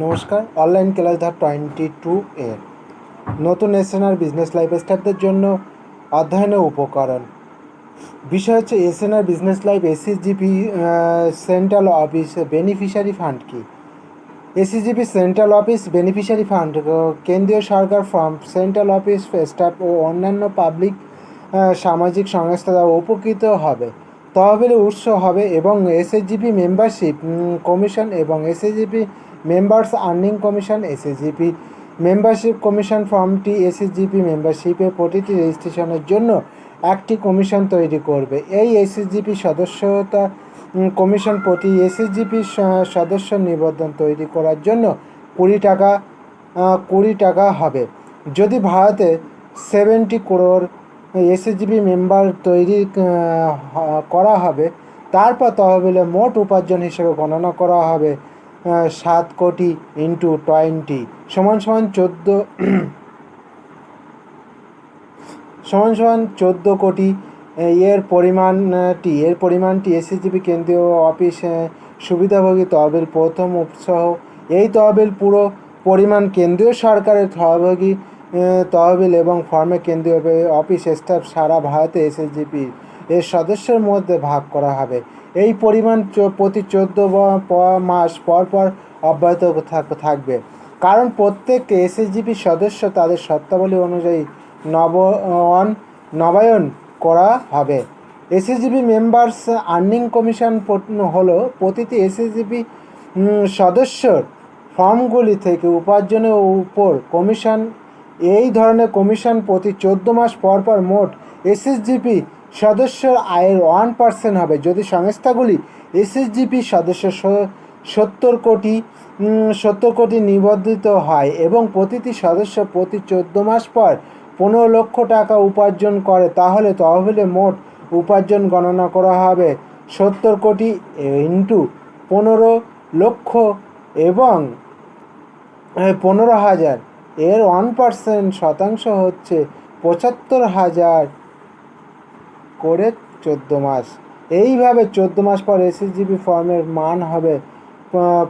নমস্কার, online class ধাপ 22 এর নতুন এসএনআর বিজনেস লাইফ স্টাফদের জন্য অধ্যয়নের উপকরণ। বিষয় হচ্ছে SNR business life SSGP central office beneficiary fund কি? SSGP central office beneficiary fund কেন্দ্রীয় সরকার ফ্রম সেন্ট্রাল অফিস স্টাফ ও অন্যান্য পাবলিক সামাজিক সংস্থা দ্বারা উপকৃত হবে। তহবিলের উৎস হবে এবং এসএসজিপি মেম্বারশিপ কমিশন এবং SSGP members earning commission SSGP membership commission ফর্মটি এসএসজিপি মেম্বারশিপের প্রতিটি রেজিস্ট্রেশনের জন্য একটি কমিশন তৈরি করবে। এই এসএসজিপি সদস্যতা কমিশন প্রতি এসএসজিপি সদস্য নিবন্ধন তৈরি করার জন্য 20 টাকা হবে। যদি ভারতে 70 crore এসএসজিপি মেম্বার তৈরি করা হবে, তারপর তহবিলে মোট উপার্জন হিসেবে গণনা করা হবে 7 কোটি ইন্টু 20 সমান 14 কোটি। এর পরিমাণটি এসএসজিপি কেন্দ্রীয় অফিস সুবিধাভোগী তহবিল প্রথম উৎসাহ। এই তহবিল পুরো পরিমাণ কেন্দ্রীয় সরকারের সহযোগী তহবিল এবং ফর্মে কেন্দ্রীয় অফিস স্টাফ সারা ভারতে এসএসজিপি এর সদস্যের মধ্যে ভাগ করা হবে। এই পরিমাণ প্রতি 14 মাস পর অব্যাহত থাকবে, কারণ প্রত্যেক এসএসজিপি সদস্য তাদের শর্তাবলী অনুযায়ী নবায়ন করা হবে। এসএসজিপি মেম্বার্স আর্নিং কমিশন হলো প্রতিটি এসএসজিপি সদস্যর ফর্মগুলি থেকে উপার্জনের উপর কমিশন। এই ধরনের কমিশন প্রতি 14 মাস পর মোট এসএসজিপি সদস্যর আয়ের 1% হবে। যদি সংস্থাগুলি এসএসজিপি সদস্য 70 কোটি নিবন্ধিত হয় এবং প্রতিটি সদস্য প্রতি 14 মাস পর 15 লক্ষ টাকা উপার্জন করে, তাহলে তহবিলে মোট উপার্জন গণনা করা হবে 70 কোটি ইন্টু 15 লক্ষ এবং 15,000। এর 1% শতাংশ হচ্ছে 75,000 করে 14 মাস। এইভাবে 14 মাস পর এসএসজিপি ফর্মের মান হবে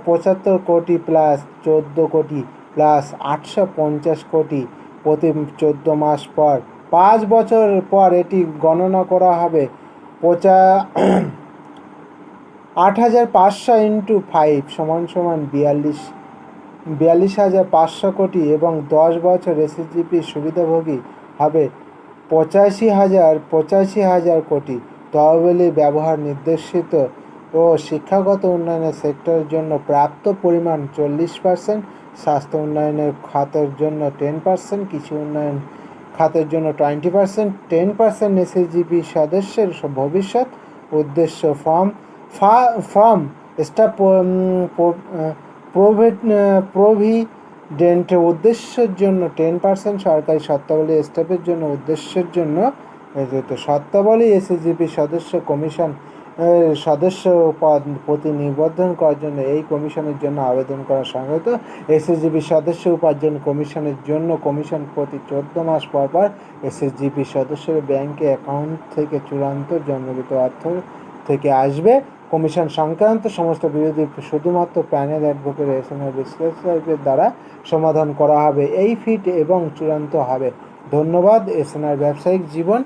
75 কোটি প্লাস 14 কোটি প্লাস 850 কোটি প্রতি 14 মাস পর। 5 বছর পর এটি গণনা করা হবে 8,500 ইন্টু 5 সমান 42,500 কোটি এবং 10 বছর এসএসজিপি সুবিধাভোগী হবে 85,000 কোটি। তহবিলের ব্যবহার নির্দেশিত ও শিক্ষাগত উন্নয়নের সেক্টরের জন্য প্রাপ্ত পরিমাণ 40%, স্বাস্থ্য উন্নয়নের খাতের জন্য 10%, কৃষি উন্নয়ন খাতের জন্য 20%, 10% এসএসজিপি সদস্যের ভবিষ্যৎ উদ্দেশ্য ফর্ম স্টাফ প্রভিডেন্ট উদ্দেশ্যের জন্য 10%, সরকারি শর্তাবলী স্টাফের জন্য উদ্দেশ্যের জন্য শর্তাবলী এসএসজিপি সদস্য কমিশন সদস্য পদ প্রতি নিবন্ধন করার জন্য এই কমিশনের জন্য আবেদন করা সংগত। এসএসজিপি সদস্য উপার্জন কমিশনের জন্য কমিশন প্রতি 14 মাস পর এসএসজিপি সদস্যের ব্যাংকে অ্যাকাউন্ট থেকে চূড়ান্ত জন্মগত অর্থ থেকে আসবে। কমিশন সংক্রান্ত সমস্ত বিরোধী শুধুমাত্র প্যানেল অ্যাডভোকেট এসএনআর বিশ্লেষকের দ্বারা সমাধান করা হবে। এই ফিট এবং চূড়ান্ত হবে। ধন্যবাদ। এসএনআর ব্যবসায়িক জীবন।